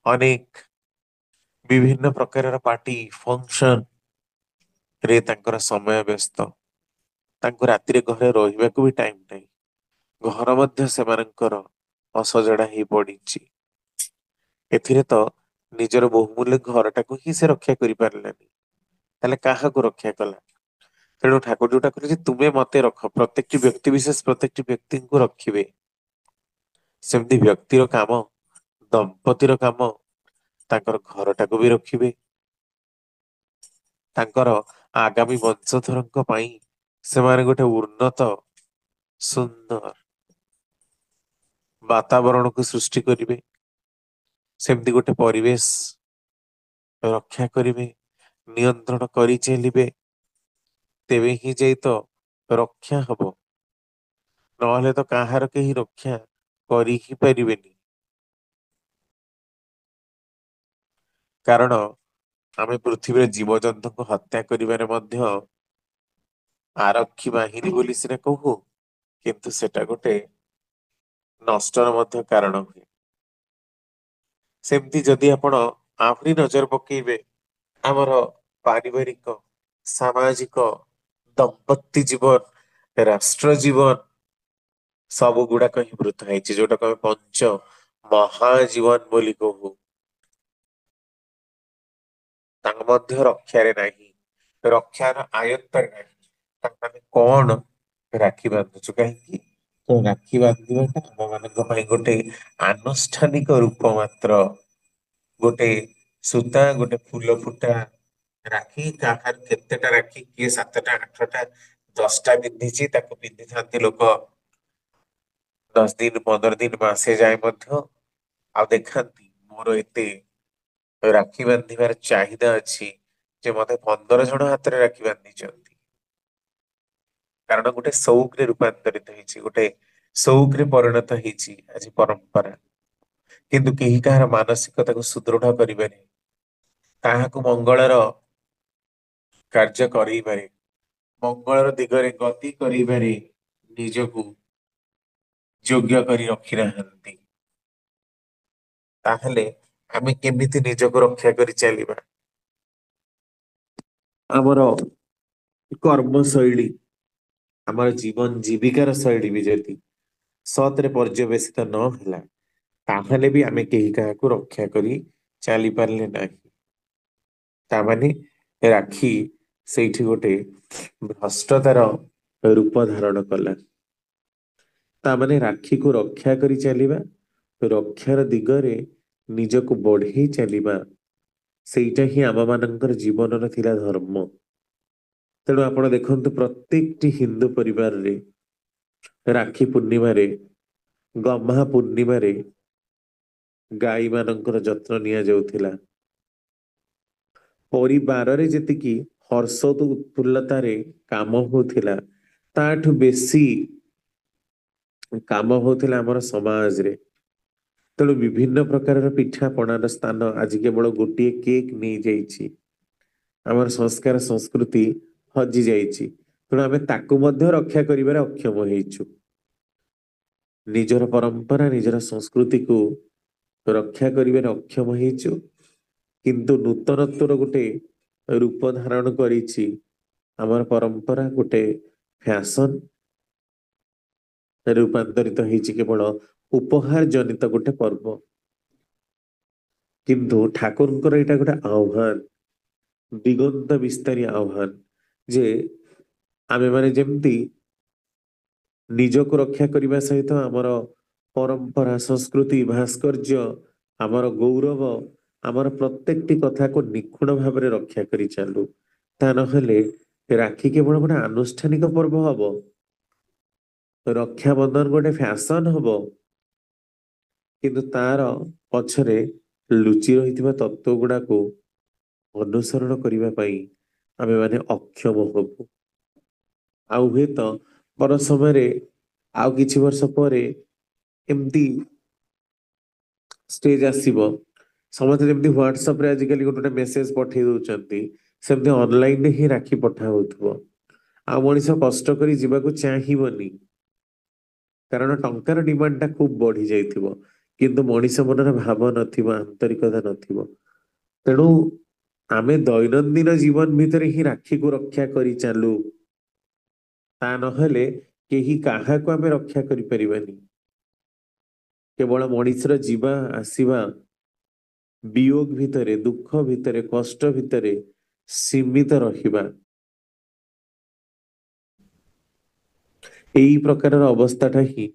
ଅନେକ ବିଭିନ୍ନ ପ୍ରକାରର ପାର୍ଟି ଫଙ୍କସନ ରେ ତାଙ୍କର ସମୟ ବ୍ୟସ୍ତ, ତାଙ୍କୁ ରାତିରେ ଘରେ ରହିବାକୁ ବି ଟାଇମ ନାହିଁ, ଘର ମଧ୍ୟ ସେମାନଙ୍କର ଅସଜଡା ହେଇ ପଡିଛି। ଏଥିରେ ତ ନିଜର ବହୁମୂଲ୍ୟ ଘରଟାକୁ ହିଁ ସେ ରକ୍ଷା କରିପାରିଲାନି, ତାହେଲେ କାହାକୁ ରକ୍ଷା କଲା? ତେଣୁ ଠାକୁର ଯୋଉଟା କହିଲେ ଯେ ତୁମେ ମତେ ରଖ, ପ୍ରତ୍ୟେକଟି ବ୍ୟକ୍ତି ବିଶେଷ ପ୍ରତ୍ୟେକଟି ବ୍ୟକ୍ତିଙ୍କୁ ରଖିବେ, ସେମିତି ବ୍ୟକ୍ତିର କାମ, ଦମ୍ପତିର କାମ ତାଙ୍କର ଘରଟାକୁ ବି ରଖିବେ, ତାଙ୍କର ଆଗାମୀ ବଂଶଧରଙ୍କ ପାଇଁ ସେମାନେ ଗୋଟେ ଉନ୍ନତ ସୁନ୍ଦର ବାତାବରଣକୁ ସୃଷ୍ଟି କରିବେ, ସେମିତି ଗୋଟେ ପରିବେଶ ରକ୍ଷା କରିବେ, ନିୟନ୍ତ୍ରଣ କରି ଚାଲିବେ, ତେବେ ହିଁ ଯାଇ ତ ରକ୍ଷା ହବ, ନହେଲେ ତ କାହାର କେହି ରକ୍ଷା କରି ହିଁ ପାରିବେନି। କାରଣ ଆମେ ପୃଥିବୀରେ ଜୀବଜନ୍ତୁଙ୍କୁ ହତ୍ୟା କରିବାରେ ମଧ୍ୟ ଆରକ୍ଷୀ ବାହିନୀ ବୋଲି ସିନା କହୁ, କିନ୍ତୁ ସେଟା ଗୋଟେ ନଷ୍ଟର ମଧ୍ୟ କାରଣ ହୁଏ। ସେମିତି ଯଦି ଆପଣ ଆହୁରି ନଜର ପକେଇବେ, ଆମର ପାରିବାରିକ, ସାମାଜିକ, ଦମ୍ପତି ଜୀବନ, ରାଷ୍ଟ୍ର ଜୀବନ, ସବୁ ଗୁଡାକ ହିଁ ବୃଥା ହେଇଛି, ଯୋଉଟାକୁ ଆମେ ପଞ୍ଚ ମହାଜୀବନ ବୋଲି କହୁ, ତାଙ୍କ ମଧ୍ୟ ରକ୍ଷାରେ ନାହିଁ, ରକ୍ଷାର ଆୟତ୍ତରେ ନାହିଁ। ତାଙ୍କୁ ଆମେ କଣ ରାକ୍ଷୀ ବାନ୍ଧୁଛୁ କାହିଁକି? ତ ରାକ୍ଷୀ ବାନ୍ଧିବାଟା ଆମ ମାନଙ୍କ ପାଇଁ ଗୋଟେ ଆନୁଷ୍ଠାନିକ ରୂପ ମାତ୍ର, ଗୋଟେ ସୂତା, ଗୋଟେ ଫୁଲ ଫୁଟା ରାକ୍ଷୀ, କାହାର କେତେଟା ରାକ୍ଷୀ, କିଏ 7ଟା 8ଟା 10ଟା ପିନ୍ଧିଛି, ତାକୁ ପିନ୍ଧିଥାନ୍ତି ଲୋକ 10 ଦିନ 15 ଦିନ ମାସେ ଯାଏ ମଧ୍ୟ, ଆଉ ଦେଖାନ୍ତି ମୋର ଏତେ ରାକ୍ଷୀ ବାନ୍ଧିବାର ଚାହିଦା ଅଛି ଯେ ମତେ 15 ଜଣ ହାତରେ ରାକ୍ଷୀ ବାନ୍ଧିଛନ୍ତି। କାରଣ ଗୋଟେ ସଉକରେ ରୂପାନ୍ତରିତ ହେଇଛି, ଗୋଟେ ସଉକରେ ପରିଣତ ହେଇଛି ଆଜି ପରମ୍ପରା। କିନ୍ତୁ କେହି କାହାର ମାନସିକତାକୁ ସୁଦୃଢ କରିବାରେ, କାହାକୁ ମଙ୍ଗଳର କାର୍ଯ୍ୟ କରେଇବାରେ, ମଙ୍ଗଳର ଦିଗରେ ଗତି କରିବାରେ ନିଜକୁ ଯୋଗ୍ୟ କରି ରଖି ନାହାନ୍ତି, ତାହେଲେ ଆମେ କେମିତି ନିଜକୁ ରକ୍ଷା କରି ଚାଲିବା? ଆମର କର୍ମ ଶୈଳୀ, ଆମର ଜୀବନ ଜୀବିକାର ଶୈଳୀ ବି ଯଦି ସତରେ ପର୍ଯ୍ୟବେସିତ ନ ହେଲା, ତାହେଲେ ବି ଆମେ କେହି କାହାକୁ ରକ୍ଷା କରି ଚାଲି ପାରିଲେ ନାହିଁ। ତାମାନେ ରାକ୍ଷୀ ସେଇଠି ଗୋଟେ ଭ୍ରଷ୍ଟତାର ରୂପ ଧାରଣ କଲା। ତାମାନେ ରାକ୍ଷୀକୁ ରକ୍ଷା କରି ଚାଲିବା, ରକ୍ଷାର ଦିଗରେ ନିଜକୁ ବଢେଇ ଚାଲିବା, ସେଇଟା ହିଁ ଆମ ମାନଙ୍କର ଜୀବନର ଥିଲା ଧର୍ମ। ତେଣୁ ଆପଣ ଦେଖନ୍ତୁ ପ୍ରତ୍ୟେକଟି ହିନ୍ଦୁ ପରିବାରରେ ରାକ୍ଷୀ ପୂର୍ଣ୍ଣିମାରେ, ଗହ୍ମା ପୂର୍ଣ୍ଣିମାରେ ଗାଈ ମାନଙ୍କର ଯତ୍ନ ନିଆଯାଉଥିଲା। ପରିବାରରେ ଯେତିକି ହର୍ଷ ଉତ୍ଫୁଲ୍ଲତାରେ କାମ ହଉଥିଲା, ତାଠୁ ବେଶୀ କାମ ହଉଥିଲା ଆମର ସମାଜରେ। ତେଣୁ ବିଭିନ୍ନ ପ୍ରକାରର ପିଠା ପଣାର ସ୍ଥାନ ଆଜି କେବଳ ଗୋଟିଏ କେକ୍ ନେଇଯାଇଛି। ଆମର ସଂସ୍କାର ସଂସ୍କୃତି ହଜି ଯାଇଛି, ତେଣୁ ଆମେ ତାକୁ ମଧ୍ୟ ରକ୍ଷା କରିବାରେ ଅକ୍ଷମ ହେଇଛୁ। ନିଜର ପରମ୍ପରା, ନିଜର ସଂସ୍କୃତିକୁ ରକ୍ଷା କରିବାରେ ଅକ୍ଷମ ହେଇଛୁ, କିନ୍ତୁ ନୂତନତ୍ୱର ଗୋଟେ ରୂପ ଧାରଣ କରିଛି ଆମର ପରମ୍ପରା, ଗୋଟେ ଫ୍ୟାସନ, ରୂପାନ୍ତରିତ ହେଇଛି କେବଳ ଉପହାର ଜନିତ ଗୋଟେ ପର୍ବ। କିନ୍ତୁ ଠାକୁରଙ୍କର ଏଇଟା ଗୋଟେ ଆହ୍ୱାନ, ଦିଗନ୍ତ ବିସ୍ତାରୀ ଆହ୍ୱାନ, ଯେ ଆମେମାନେ ଯେମିତି ନିଜକୁ ରକ୍ଷା କରିବା ସହିତ ଆମର ପରମ୍ପରା, ସଂସ୍କୃତି, ଭାସ୍କର୍ଯ୍ୟ, ଆମର ଗୌରବ, ଆମର ପ୍ରତ୍ୟେକଟି କଥାକୁ ନିଖୁଣ ଭାବରେ ରକ୍ଷା କରି ଚାଲୁ। ତା ନହେଲେ ରାକ୍ଷୀ କେବଳ ଗୋଟେ ଆନୁଷ୍ଠାନିକ ପର୍ବ ହବ, ରକ୍ଷାବନ୍ଧନ ଗୋଟେ ଫ୍ୟାସନ ହବ, କିନ୍ତୁ ତାର ପଛରେ ଲୁଚି ରହିଥିବା ତତ୍ଵ ଗୁଡାକୁ ଅନୁସରଣ କରିବା ପାଇଁ ଆମେମାନେ ଅକ୍ଷମ ହବୁ। ଆଉ ହୁଏତ ପର ସମୟରେ ଆଉ କିଛି ବର୍ଷ ପରେ ଏମିତି ଷ୍ଟେଜ ଆସିବ, ସମସ୍ତେ ଯେମିତି ହ୍ୱାଟ୍ସଆପ ରେ ଆଜିକାଲି ଗୋଟେ ମେସେଜ ପଠେଇ ଦଉଛନ୍ତି, ସେମିତି ଅନଲାଇନରେ ହିଁ ରାକ୍ଷୀ ପଠା ହଉଥିବ। ଆଉ ମଣିଷ କଷ୍ଟ କରି ଯିବାକୁ ଚାହିଁବନି, କାରଣ ଟଙ୍କାର ଡିମାଣ୍ଡଟା ଖୁବ ବଢି ଯାଇଥିବ, କିନ୍ତୁ ମଣିଷ ମନରେ ଭାବ ନଥିବ, ଆନ୍ତରିକତା ନଥିବ। ତେଣୁ ଆମେ ଦୈନନ୍ଦିନ ଜୀବନ ଭିତରେ ହିଁ ରାକ୍ଷୀକୁ ରକ୍ଷା କରି ଚାଲୁ। ତା ନହେଲେ କେହି କାହାକୁ ଆମେ ରକ୍ଷା କରିପାରିବାନି। କେବଳ ମଣିଷର ଯିବା ଆସିବା, ବିୟୋଗ ଭିତରେ, ଦୁଃଖ ଭିତରେ, କଷ୍ଟ ଭିତରେ ସୀମିତ ରହିବା, ଏଇ ପ୍ରକାରର ଅବସ୍ଥାଟା ହିଁ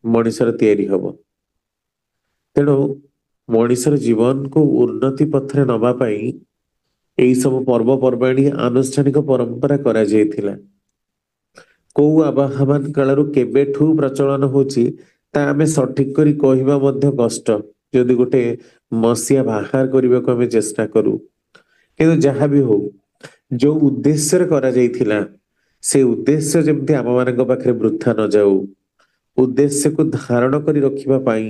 ମଣିଷର ତିଆରି ହବ। ତେଣୁ ମଣିଷର ଜୀବନକୁ ଉନ୍ନତି ପଥରେ ନବା ପାଇଁ ଏଇ ସବୁ ପର୍ବପର୍ବାଣୀ, ଆନୁଷ୍ଠାନିକ ପରମ୍ପରା କରାଯାଇଥିଲା। କୋଉ ଆବାହମାନ କାଳରୁ କେବେଠୁ ପ୍ରଚଳନ ହଉଛି ତା ଆମେ ସଠିକ କରି କହିବା ମଧ୍ୟ କଷ୍ଟ, ଯଦି ଗୋଟେ ମସିହା ବାହାର କରିବାକୁ ଆମେ ଚେଷ୍ଟା କରୁ। କିନ୍ତୁ ଯାହା ବି ହଉ, ଯୋଉ ଉଦ୍ଦେଶ୍ୟରେ କରାଯାଇଥିଲା, ସେ ଉଦ୍ଦେଶ୍ୟ ଯେମିତି ଆମମାନଙ୍କ ପାଖରେ ବୃଥା ନ ଯାଉ, ଉଦ୍ଦେଶ୍ୟକୁ ଧାରଣ କରି ରଖିବା ପାଇଁ,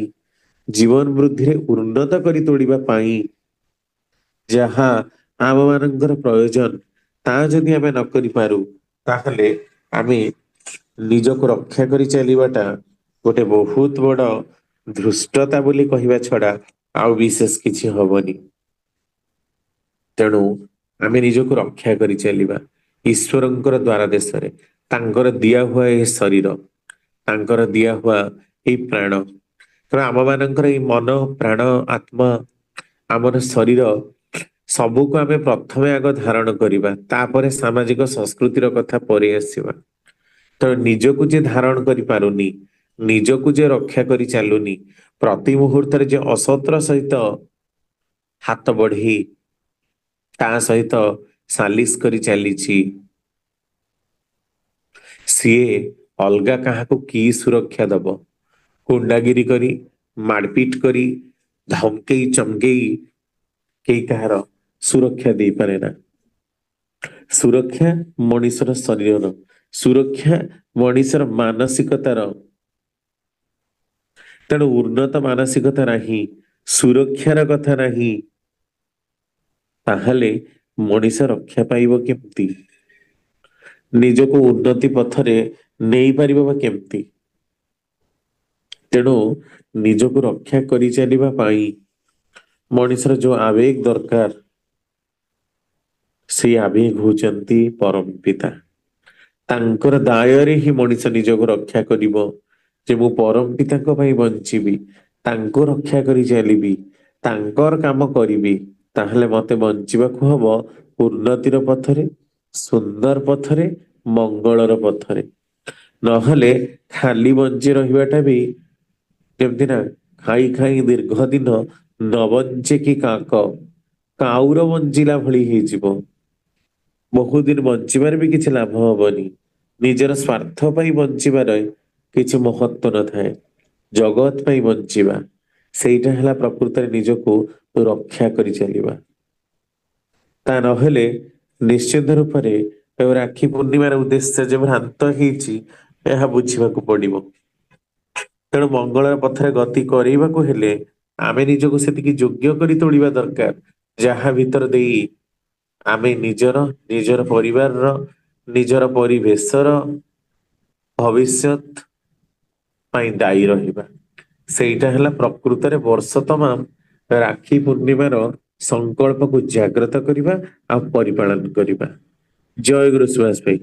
ଜୀବନ ବୃଦ୍ଧିରେ ଉନ୍ନତ କରି ତୋଳିବା ପାଇଁ ଯାହା ଆମମାନଙ୍କର ପ୍ରୟୋଜନ, ତା ଯଦି ଆମେ ନ କରିପାରୁ, ତାହେଲେ ଆମେ ନିଜକୁ ରକ୍ଷା କରି ଚାଲିବାଟା ଗୋଟେ ବହୁତ ବଡ ଧୃଷ୍ଟତା ବୋଲି କହିବା ଛଡା ଆଉ ବିଶେଷ କିଛି ହବନି। ତେଣୁ ଆମେ ନିଜକୁ ରକ୍ଷା କରି ଚାଲିବା ଈଶ୍ୱରଙ୍କର ଦ୍ୱାର ଦେଶରେ। ତାଙ୍କର ଦିଆ ହୁଆ ଏ ଶରୀର, ତାଙ୍କର ଦିଆ ହୁଆ ଏଇ ପ୍ରାଣ, ତେଣୁ ଆମମାନଙ୍କର ଏଇ ମନ, ପ୍ରାଣ, ଆତ୍ମା, ଆମର ଶରୀର ସବୁକୁ ଆମେ ପ୍ରଥମେ ଆଗ ଧାରଣ କରିବା, ତାପରେ ସାମାଜିକ ସଂସ୍କୃତିର କଥା ପରେ ଆସିବା। ତ ନିଜକୁ ଯେ ଧାରଣ କରିପାରୁନି, ନିଜକୁ ଯେ ରକ୍ଷା କରି ଚାଲୁନି, ପ୍ରତି ମୁହୂର୍ତ୍ତରେ ଯେ ଅସତର ସହିତ ହାତ ବଢେଇ ତା ସହିତ ସାଲିସ କରି ଚାଲିଛି, ସିଏ ଅଲଗା କାହାକୁ କି ସୁରକ୍ଷା ଦବ? ଗୁଣ୍ଡାଗିରି କରି, ମାଡପିଟ କରି, ଧମକେଇ ଚମକେଇ କେହି କାହାର ସୁରକ୍ଷା ଦେଇପାରେ ନା। ସୁରକ୍ଷା ମଣିଷର ଶରୀରର, ସୁରକ୍ଷା ମଣିଷର ମାନସିକତାର। ତେଣୁ ଉନ୍ନତ ମାନସିକତା ନାହିଁ, ସୁରକ୍ଷାର କଥା ନାହିଁ, ତାହେଲେ ମଣିଷ ରକ୍ଷା ପାଇବ କେମିତି? ନିଜକୁ ଉନ୍ନତି ପଥରେ ନେଇପାରିବ ବା କେମିତି? ତେଣୁ ନିଜକୁ ରକ୍ଷା କରି ଚାଲିବା ପାଇଁ ମଣିଷର ଯୋଉ ଆବେଗ ଦରକାର, ସେଇ ଆବେଗ ହଉଛନ୍ତି ପରମ ପିତା। ତାଙ୍କର ଦାୟରେ ହିଁ ମଣିଷ ନିଜକୁ ରକ୍ଷା କରିବ, ଯେ ମୁଁ ପରମ ପିତାଙ୍କ ପାଇଁ ବଞ୍ଚିବି, ତାଙ୍କୁ ରକ୍ଷା କରି ଚାଲିବି, ତାଙ୍କର କାମ କରିବି, ତାହେଲେ ମତେ ବଞ୍ଚିବାକୁ ହବ ଉନ୍ନତିର ପଥରେ, ସୁନ୍ଦର ପଥରେ, ମଙ୍ଗଳର ପଥରେ। ନହେଲେ ଖାଲି ବଞ୍ଚି ରହିବାଟା ବି ଯେମିତି ନା, ଖାଇ ଖାଇ ଦୀର୍ଘ ଦିନ ନ ବଞ୍ଚେ କି କାକ, କାଉର ବଞ୍ଚିଲା ଭଳି ହେଇଯିବ। ବହୁତ ଦିନ ବଞ୍ଚିବାରେ ବି କିଛି ଲାଭ ହବନି। ନିଜର ସ୍ୱାର୍ଥ ପାଇଁ ବଞ୍ଚିବାର କିଛି ମହତ୍ଵ ନଥାଏ। ଜଗତ ପାଇଁ ବଞ୍ଚିବା, ସେଇଟା ହେଲା ପ୍ରକୃତରେ ନିଜକୁ ରକ୍ଷା କରି ଚାଲିବା। ତା ନହେଲେ ନିଶ୍ଚିତ ରୂପରେ ରାକ୍ଷୀ ପୂର୍ଣ୍ଣିମାର ଉଦ୍ଦେଶ୍ୟ ଯେ ଭ୍ରାନ୍ତ ହେଇଛି, ଏହା ବୁଝିବାକୁ ପଡିବ। ତେଣୁ ମଙ୍ଗଳର ପଥରେ ଗତି କରିବାକୁ ହେଲେ ଆମେ ନିଜକୁ ସେତିକି ଯୋଗ୍ୟ କରି ତୋଳିବା ଦରକାର, ଯାହା ଭିତର ଦେଇ ଆମେ ନିଜର ପରିବାରର, ନିଜର ପରିବେଶର ଭବିଷ୍ୟତ ପାଇଁ ଦାୟୀ ରହିବା। ସେଇଟା ହେଲା ପ୍ରକୃତରେ ବର୍ଷ ତମାମ ରାକ୍ଷୀ ପୂର୍ଣ୍ଣିମାର ସଂକଳ୍ପକୁ ଜାଗ୍ରତ କରିବା ଆଉ ପରିପାଳନ କରିବା। ଜୟ ଗୁରୁ ସୁଭାଷ ଭାଇ।